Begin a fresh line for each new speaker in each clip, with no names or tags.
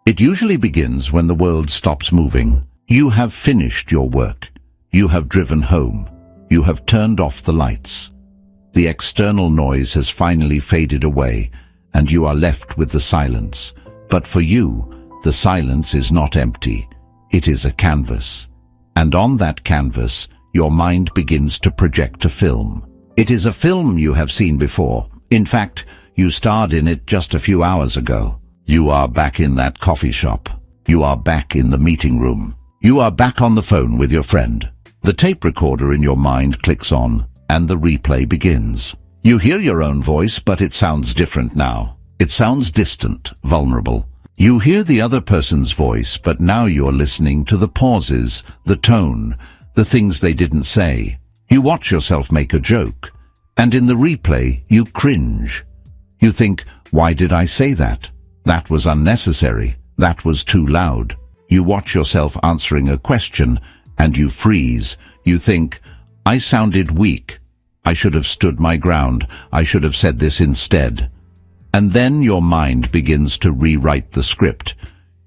It usually begins when the world stops moving. You have finished your work. You have driven home. You have turned off the lights. The external noise has finally faded away, and you are left with the silence. But for you, the silence is not empty. It is a canvas. And on that canvas, your mind begins to project a film. It is a film you have seen before. In fact, you starred in it just a few hours ago. You are back in that coffee shop. You are back in the meeting room. You are back on the phone with your friend. The tape recorder in your mind clicks on, and the replay begins. You hear your own voice, but it sounds different now. It sounds distant, vulnerable. You hear the other person's voice, but now you're listening to the pauses, the tone, the things they didn't say. You watch yourself make a joke, and in the replay, you cringe. You think, why did I say that? That was unnecessary. That was too loud. You watch yourself answering a question, and you freeze. You think, I sounded weak. I should have stood my ground. I should have said this instead. And then your mind begins to rewrite the script.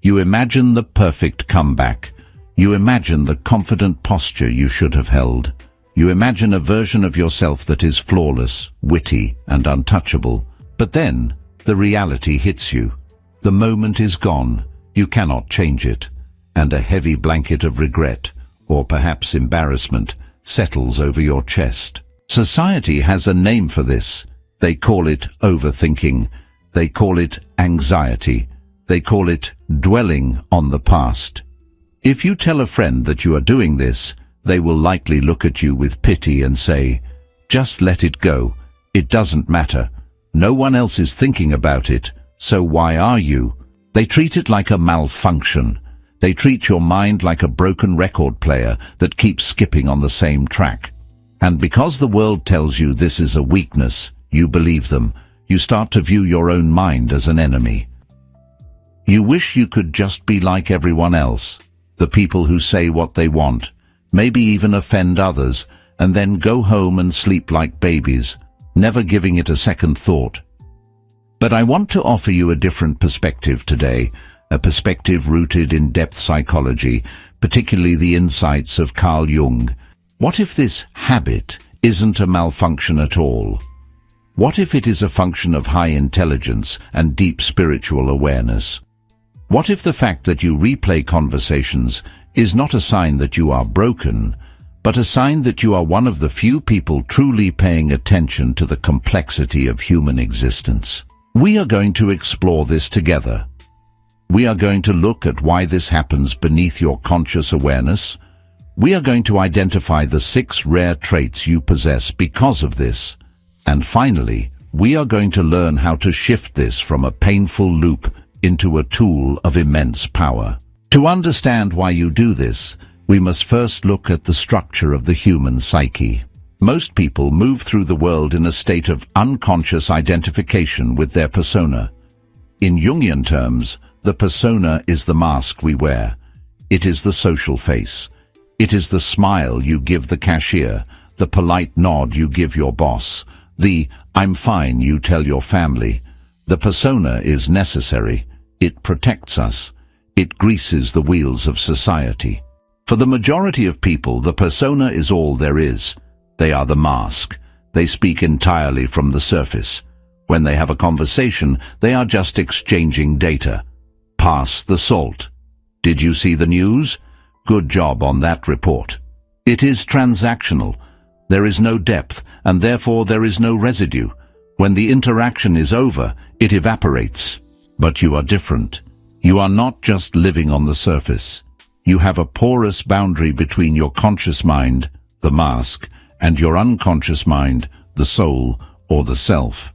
You imagine the perfect comeback. You imagine the confident posture you should have held. You imagine a version of yourself that is flawless, witty, and untouchable. But then, the reality hits you. The moment is gone. You cannot change it. And a heavy blanket of regret, or perhaps embarrassment, settles over your chest. Society has a name for this. They call it overthinking. They call it anxiety. They call it dwelling on the past. If you tell a friend that you are doing this, they will likely look at you with pity and say, just let it go. It doesn't matter. No one else is thinking about it, so why are you? They treat it like a malfunction. They treat your mind like a broken record player that keeps skipping on the same track. And because the world tells you this is a weakness, you believe them. You start to view your own mind as an enemy. You wish you could just be like everyone else, the people who say what they want, maybe even offend others, and then go home and sleep like babies, never giving it a second thought. But I want to offer you a different perspective today, a perspective rooted in depth psychology, particularly the insights of Carl Jung. What if this habit isn't a malfunction at all? What if it is a function of high intelligence and deep spiritual awareness? What if the fact that you replay conversations is not a sign that you are broken, but a sign that you are one of the few people truly paying attention to the complexity of human existence? We are going to explore this together. We are going to look at why this happens beneath your conscious awareness. We are going to identify the 6 rare traits you possess because of this. And finally, we are going to learn how to shift this from a painful loop into a tool of immense power. To understand why you do this, we must first look at the structure of the human psyche. Most people move through the world in a state of unconscious identification with their persona. In Jungian terms, the persona is the mask we wear. It is the social face. It is the smile you give the cashier, the polite nod you give your boss, the "I'm fine" you tell your family. The persona is necessary. It protects us. It greases the wheels of society. For the majority of people, the persona is all there is. They are the mask. They speak entirely from the surface. When they have a conversation, they are just exchanging data. Pass the salt. Did you see the news? Good job on that report. It is transactional. There is no depth, and therefore there is no residue. When the interaction is over, it evaporates. But you are different. You are not just living on the surface. You have a porous boundary between your conscious mind, the mask, and your unconscious mind, the soul, or the self.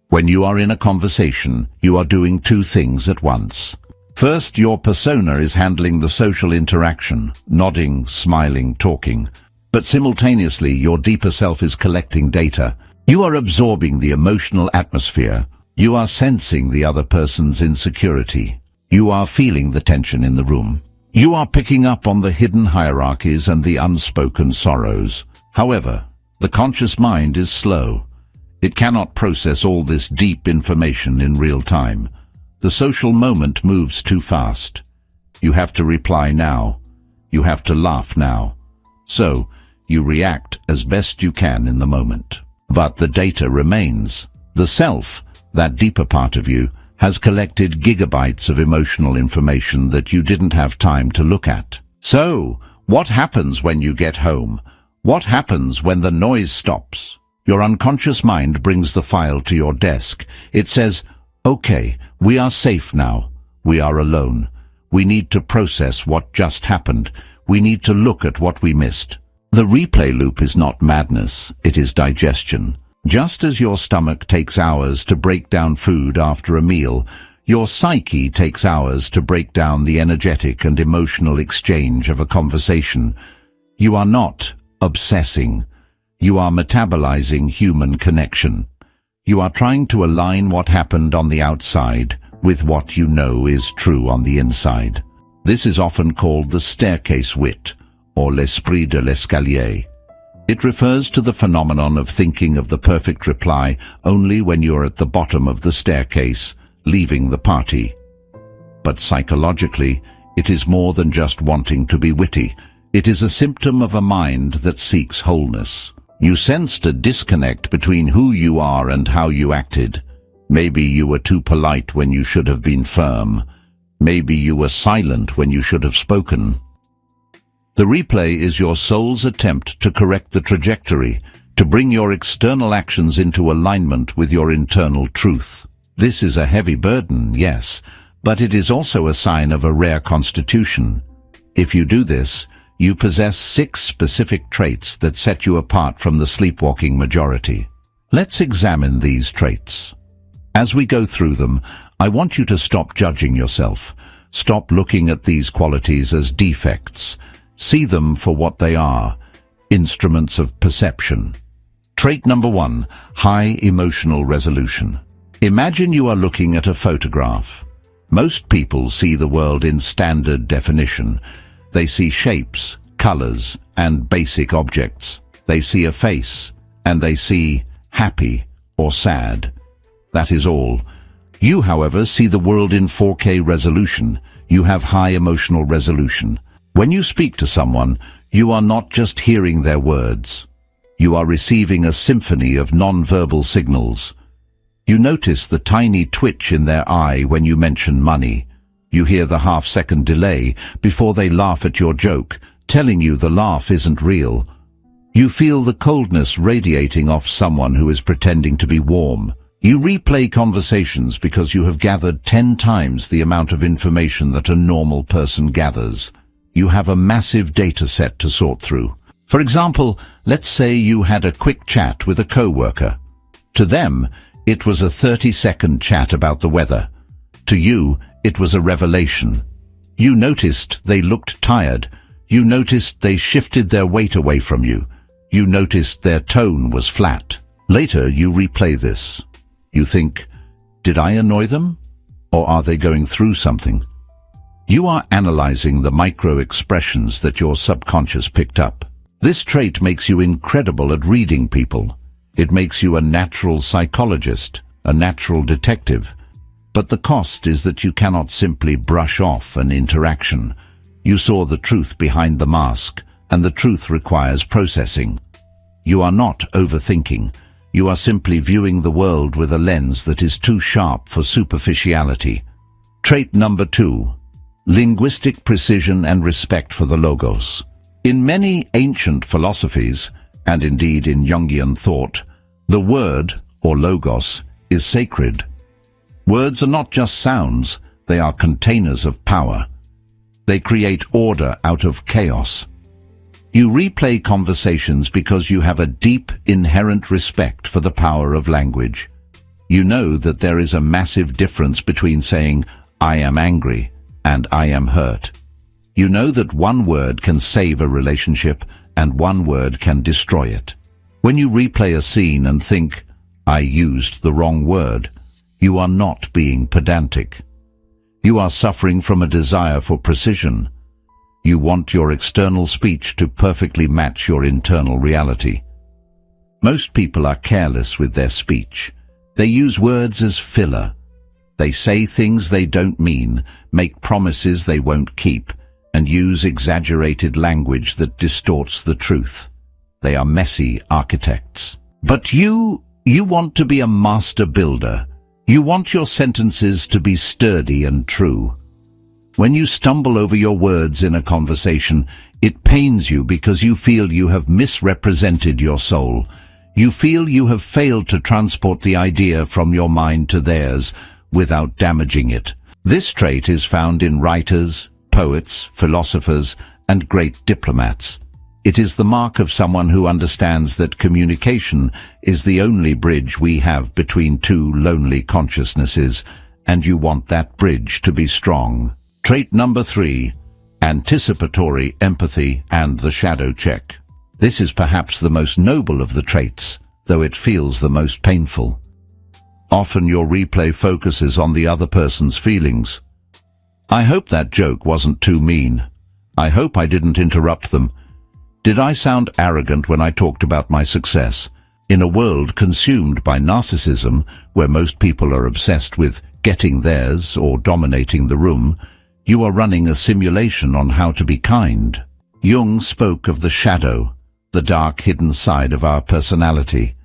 When you are in a conversation, you are doing 2 things at once. First, your persona is handling the social interaction, nodding, smiling, talking. But simultaneously, your deeper self is collecting data. You are absorbing the emotional atmosphere. You are sensing the other person's insecurity. You are feeling the tension in the room. You are picking up on the hidden hierarchies and the unspoken sorrows. However, the conscious mind is slow. It cannot process all this deep information in real time. The social moment moves too fast. You have to reply now. You have to laugh now. So, you react as best you can in the moment. But the data remains. The self, that deeper part of you, has collected gigabytes of emotional information that you didn't have time to look at. So, what happens when you get home? What happens when the noise stops? Your unconscious mind brings the file to your desk. It says, okay, we are safe now. We are alone. We need to process what just happened. We need to look at what we missed. The replay loop is not madness, it is digestion. Just as your stomach takes hours to break down food after a meal, your psyche takes hours to break down the energetic and emotional exchange of a conversation. You are not obsessing. You are metabolizing human connection. You are trying to align what happened on the outside with what you know is true on the inside. This is often called the staircase wit, or l'esprit de l'escalier. It refers to the phenomenon of thinking of the perfect reply only when you're at the bottom of the staircase, leaving the party. But psychologically, it is more than just wanting to be witty. It is a symptom of a mind that seeks wholeness. You sensed a disconnect between who you are and how you acted. Maybe you were too polite when you should have been firm. Maybe you were silent when you should have spoken. The replay is your soul's attempt to correct the trajectory, to bring your external actions into alignment with your internal truth. This is a heavy burden, yes, but it is also a sign of a rare constitution. If you do this, you possess 6 specific traits that set you apart from the sleepwalking majority. Let's examine these traits. As we go through them, I want you to stop judging yourself. Stop looking at these qualities as defects. See them for what they are, instruments of perception. Trait number 1, high emotional resolution. Imagine you are looking at a photograph. Most people see the world in standard definition. They see shapes, colors, and basic objects. They see a face, and they see happy or sad. That is all. You, however, see the world in 4K resolution. You have high emotional resolution. When you speak to someone, you are not just hearing their words. You are receiving a symphony of non-verbal signals. You notice the tiny twitch in their eye when you mention money. You hear the half-second delay before they laugh at your joke, telling you the laugh isn't real. You feel the coldness radiating off someone who is pretending to be warm. You replay conversations because you have gathered 10 times the amount of information that a normal person gathers. You have a massive data set to sort through. For example, let's say you had a quick chat with a coworker. To them, it was a 30-second chat about the weather. To you, it was a revelation. You noticed they looked tired. You noticed they shifted their weight away from you. You noticed their tone was flat. Later, you replay this. You think, did I annoy them? Or are they going through something? You are analyzing the micro-expressions that your subconscious picked up. This trait makes you incredible at reading people. It makes you a natural psychologist, a natural detective. But the cost is that you cannot simply brush off an interaction. You saw the truth behind the mask, and the truth requires processing. You are not overthinking. You are simply viewing the world with a lens that is too sharp for superficiality. Trait number 2. Linguistic precision and respect for the logos. In many ancient philosophies, and indeed in Jungian thought, the word, or logos, is sacred. Words are not just sounds, they are containers of power. They create order out of chaos. You replay conversations because you have a deep, inherent respect for the power of language. You know that there is a massive difference between saying, I am angry, and I am hurt. You know that one word can save a relationship and one word can destroy it. When you replay a scene and think, I used the wrong word, you are not being pedantic. You are suffering from a desire for precision. You want your external speech to perfectly match your internal reality. Most people are careless with their speech. They use words as filler. They say things they don't mean, make promises they won't keep, and use exaggerated language that distorts the truth. They are messy architects. But you want to be a master builder. You want your sentences to be sturdy and true. When you stumble over your words in a conversation, it pains you because you feel you have misrepresented your soul. You feel you have failed to transport the idea from your mind to theirs without damaging it. This trait is found in writers, poets, philosophers, and great diplomats. It is the mark of someone who understands that communication is the only bridge we have between two lonely consciousnesses, and you want that bridge to be strong. Trait number 3, anticipatory empathy and the shadow check. This is perhaps the most noble of the traits, though it feels the most painful. Often your replay focuses on the other person's feelings. I hope that joke wasn't too mean. I hope I didn't interrupt them. Did I sound arrogant when I talked about my success? In a world consumed by narcissism, where most people are obsessed with getting theirs or dominating the room, you are running a simulation on how to be kind. Jung spoke of the shadow, the dark hidden side of our personality.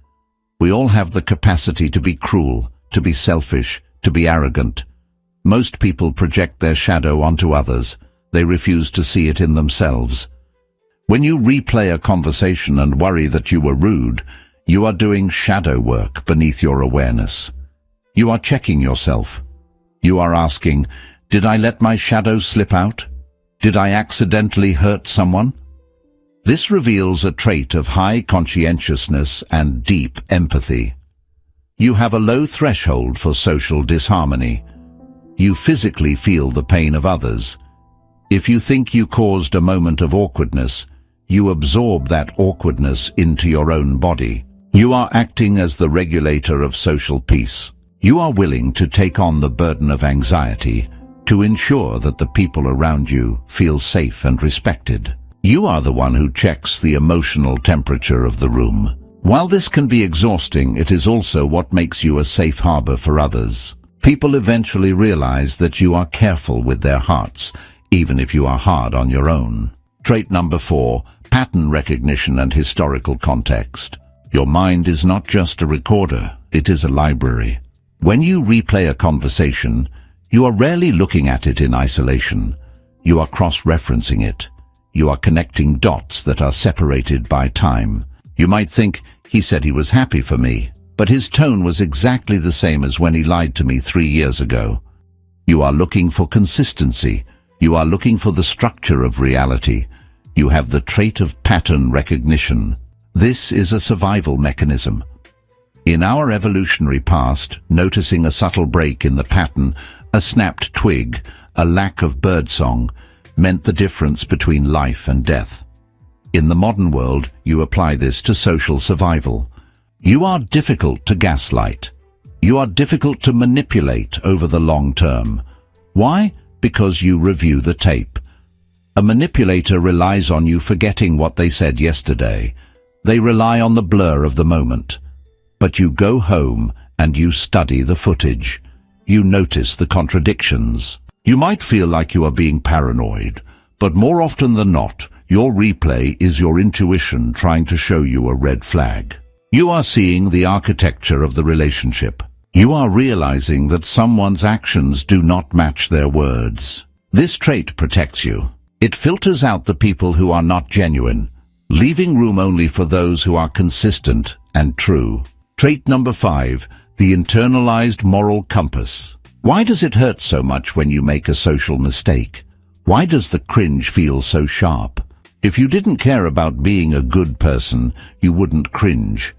We all have the capacity to be cruel, to be selfish, to be arrogant. Most people project their shadow onto others. They refuse to see it in themselves. When you replay a conversation and worry that you were rude, you are doing shadow work beneath your awareness. You are checking yourself. You are asking, did I let my shadow slip out? Did I accidentally hurt someone? This reveals a trait of high conscientiousness and deep empathy. You have a low threshold for social disharmony. You physically feel the pain of others. If you think you caused a moment of awkwardness, you absorb that awkwardness into your own body. You are acting as the regulator of social peace. You are willing to take on the burden of anxiety to ensure that the people around you feel safe and respected. You are the one who checks the emotional temperature of the room. While this can be exhausting, it is also what makes you a safe harbor for others. People eventually realize that you are careful with their hearts, even if you are hard on your own. Trait number 4, pattern recognition and historical context. Your mind is not just a recorder, it is a library. When you replay a conversation, you are rarely looking at it in isolation. You are cross-referencing it. You are connecting dots that are separated by time. You might think, he said he was happy for me, but his tone was exactly the same as when he lied to me 3 years ago. You are looking for consistency. You are looking for the structure of reality. You have the trait of pattern recognition. This is a survival mechanism. In our evolutionary past, noticing a subtle break in the pattern, a snapped twig, a lack of birdsong, meant the difference between life and death. In the modern world, you apply this to social survival. You are difficult to gaslight. You are difficult to manipulate over the long term. Why? Because you review the tape. A manipulator relies on you forgetting what they said yesterday. They rely on the blur of the moment. But you go home and you study the footage. You notice the contradictions. You might feel like you are being paranoid, but more often than not, your replay is your intuition trying to show you a red flag. You are seeing the architecture of the relationship. You are realizing that someone's actions do not match their words. This trait protects you. It filters out the people who are not genuine, leaving room only for those who are consistent and true. Trait number 5, the internalized moral compass. Why does it hurt so much when you make a social mistake? Why does the cringe feel so sharp? If you didn't care about being a good person, you wouldn't cringe.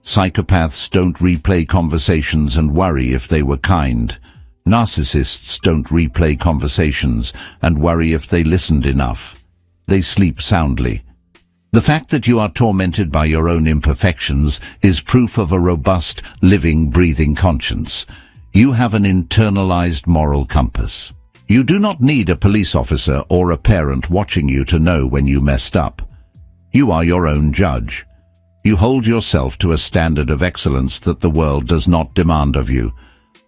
Psychopaths don't replay conversations and worry if they were kind. Narcissists don't replay conversations and worry if they listened enough. They sleep soundly. The fact that you are tormented by your own imperfections is proof of a robust, living, breathing conscience. You have an internalized moral compass. You do not need a police officer or a parent watching you to know when you messed up. You are your own judge. You hold yourself to a standard of excellence that the world does not demand of you.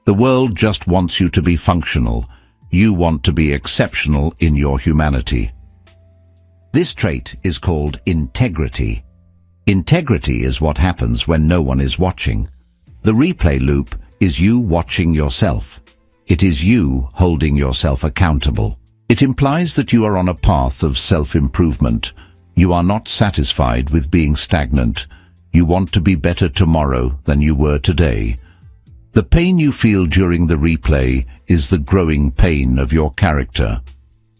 The world just wants you to be functional. You want to be exceptional in your humanity. This trait is called integrity. Integrity is what happens when no one is watching. The replay loop is you watching yourself. It is you holding yourself accountable. It implies that you are on a path of self-improvement. You are not satisfied with being stagnant. You want to be better tomorrow than you were today. The pain you feel during the replay is the growing pain of your character.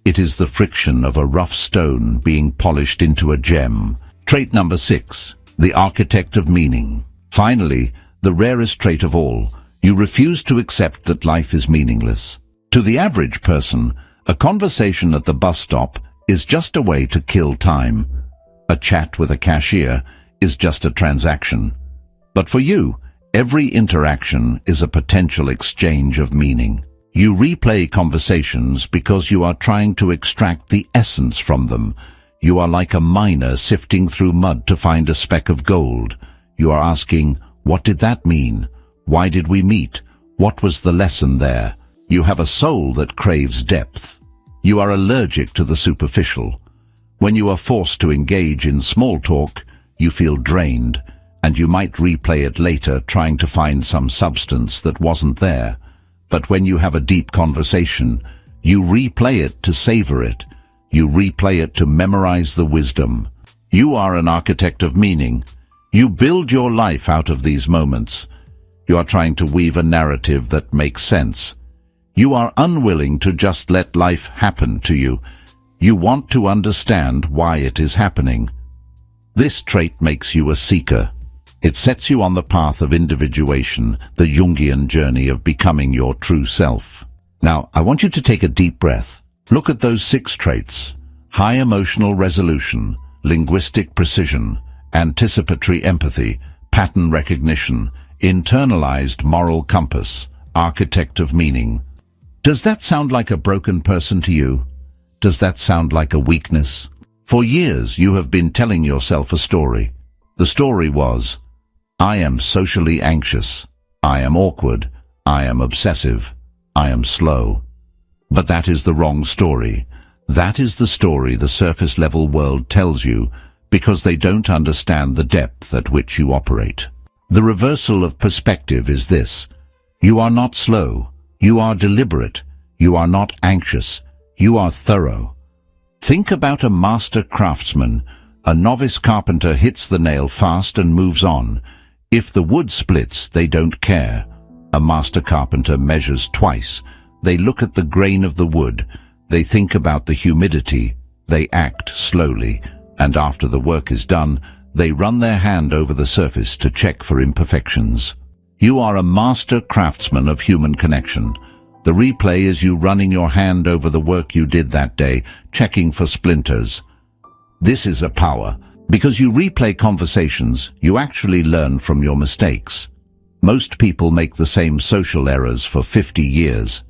It is the friction of a rough stone being polished into a gem. Trait number 6, the architect of meaning. Finally, the rarest trait of all, you refuse to accept that life is meaningless. To the average person, a conversation at the bus stop is just a way to kill time. A chat with a cashier is just a transaction. But for you, every interaction is a potential exchange of meaning. You replay conversations because you are trying to extract the essence from them. You are like a miner sifting through mud to find a speck of gold. You are asking, what did that mean? Why did we meet? What was the lesson there? You have a soul that craves depth. You are allergic to the superficial. When you are forced to engage in small talk, you feel drained, and you might replay it later trying to find some substance that wasn't there. But when you have a deep conversation, you replay it to savor it. You replay it to memorize the wisdom. You are an architect of meaning. You build your life out of these moments. You are trying to weave a narrative that makes sense. You are unwilling to just let life happen to you. You want to understand why it is happening. This trait makes you a seeker. It sets you on the path of individuation, the Jungian journey of becoming your true self. Now, I want you to take a deep breath. Look at those 6 traits: high emotional resolution, linguistic precision, anticipatory empathy, pattern recognition, internalized moral compass, architect of meaning. Does that sound like a broken person to you? Does that sound like a weakness? For years you have been telling yourself a story. The story was, I am socially anxious, I am awkward, I am obsessive, I am slow. But that is the wrong story. That is the story the surface-level world tells you because they don't understand the depth at which you operate. The reversal of perspective is this: you are not slow, you are deliberate, you are not anxious, you are thorough. Think about a master craftsman. A novice carpenter hits the nail fast and moves on. If the wood splits, they don't care. A master carpenter measures twice. They look at the grain of the wood. They think about the humidity. They act slowly. And after the work is done, they run their hand over the surface to check for imperfections. You are a master craftsman of human connection. The replay is you running your hand over the work you did that day, checking for splinters. This is a power. Because you replay conversations, you actually learn from your mistakes. Most people make the same social errors for 50 years.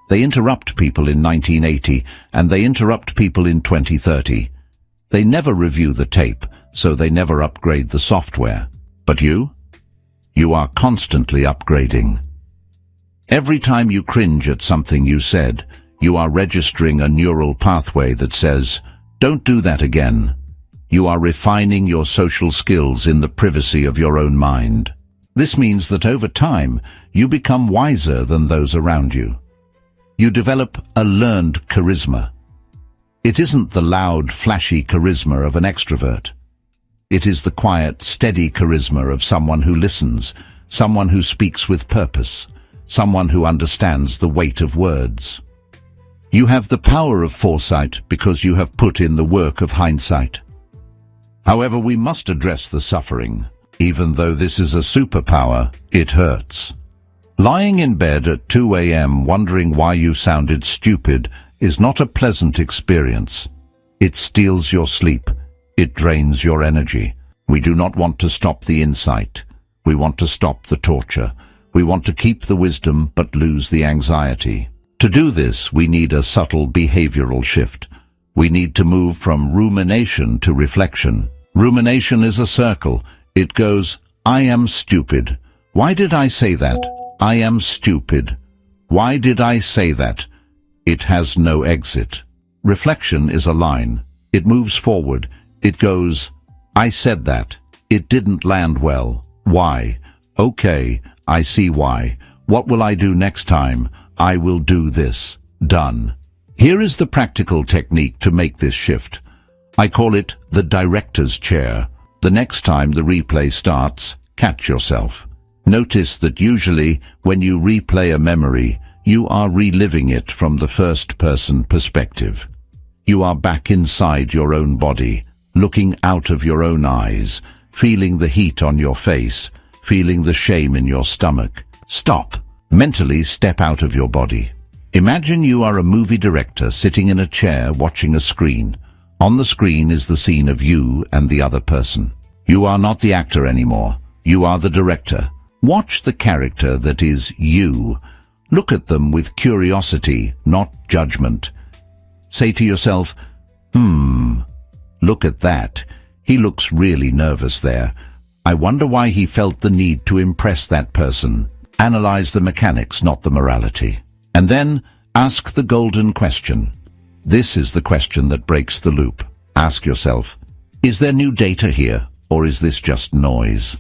They interrupt people in 1980, and they interrupt people in 2030. They never review the tape, so they never upgrade the software. But you? You are constantly upgrading. Every time you cringe at something you said, you are registering a neural pathway that says, "Don't do that again." You are refining your social skills in the privacy of your own mind. This means that over time, you become wiser than those around you. You develop a learned charisma. It isn't the loud, flashy charisma of an extrovert. It is the quiet, steady charisma of someone who listens, someone who speaks with purpose, someone who understands the weight of words. You have the power of foresight because you have put in the work of hindsight. However, we must address the suffering. Even though this is a superpower, it hurts. Lying in bed at 2 a.m. wondering why you sounded stupid is not a pleasant experience. It steals your sleep. It drains your energy. We do not want to stop the insight. We want to stop the torture. We want to keep the wisdom but lose the anxiety. To do this, we need a subtle behavioral shift. We need to move from rumination to reflection. Rumination is a circle. It goes, I am stupid. Why did I say that? I am stupid. Why did I say that? It has no exit. Reflection is a line. It moves forward. It goes, I said that. It didn't land well. Why? Okay, I see why. What will I do next time? I will do this. Done. Here is the practical technique to make this shift. I call it the director's chair. The next time the replay starts, catch yourself. Notice that usually when you replay a memory, you are reliving it from the first-person perspective. You are back inside your own body, looking out of your own eyes, feeling the heat on your face, feeling the shame in your stomach. Stop. Mentally step out of your body. Imagine you are a movie director sitting in a chair watching a screen. On the screen is the scene of you and the other person. You are not the actor anymore. You are the director. Watch the character that is you. Look at them with curiosity, not judgment. Say to yourself, look at that. He looks really nervous there. I wonder why he felt the need to impress that person. Analyze the mechanics, not the morality. And then ask the golden question. This is the question that breaks the loop. Ask yourself, is there new data here, or is this just noise?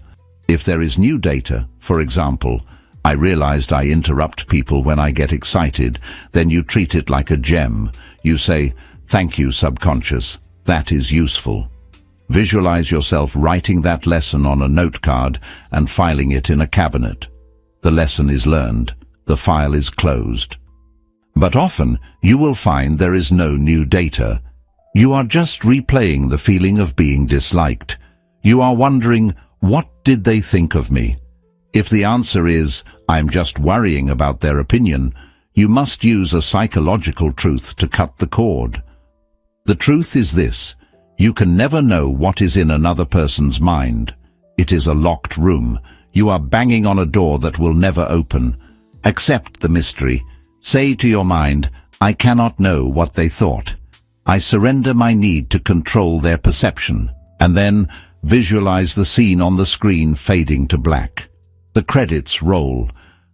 If there is new data, for example, I realized I interrupt people when I get excited, then you treat it like a gem. You say, thank you, subconscious. That is useful. Visualize yourself writing that lesson on a note card and filing it in a cabinet. The lesson is learned. The file is closed. But often you will find there is no new data. You are just replaying the feeling of being disliked. You are wondering, what did they think of me? If the answer is, I'm just worrying about their opinion, you must use a psychological truth to cut the cord. The truth is this: you can never know what is in another person's mind. It is a locked room. You are banging on a door that will never open. Accept the mystery. Say to your mind, I cannot know what they thought. I surrender my need to control their perception. And then visualize the scene on the screen fading to black. The credits roll.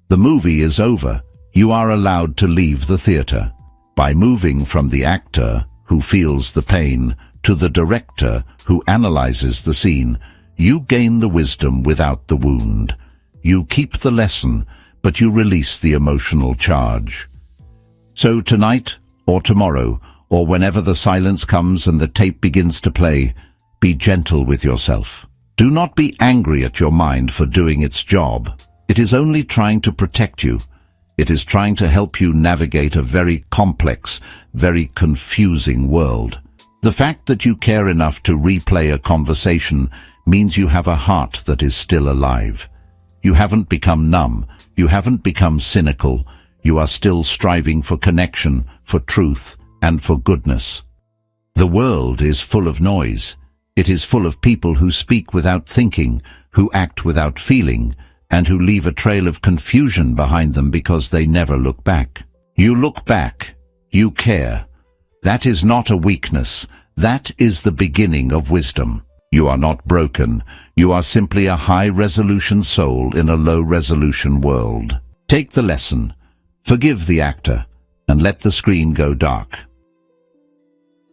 The movie is over. You are allowed to leave the theater. By moving from the actor, who feels the pain, to the director, who analyzes the scene, you gain the wisdom without the wound. You keep the lesson, but you release the emotional charge. So tonight, or tomorrow, or whenever the silence comes and the tape begins to play, be gentle with yourself. Do not be angry at your mind for doing its job. It is only trying to protect you. It is trying to help you navigate a very complex, very confusing world. The fact that you care enough to replay a conversation means you have a heart that is still alive. You haven't become numb. You haven't become cynical. You are still striving for connection, for truth, and for goodness. The world is full of noise. It is full of people who speak without thinking, who act without feeling, and who leave a trail of confusion behind them because they never look back. You look back. You care. That is not a weakness. That is the beginning of wisdom. You are not broken. You are simply a high-resolution soul in a low-resolution world. Take the lesson. Forgive the actor, and let the screen go dark.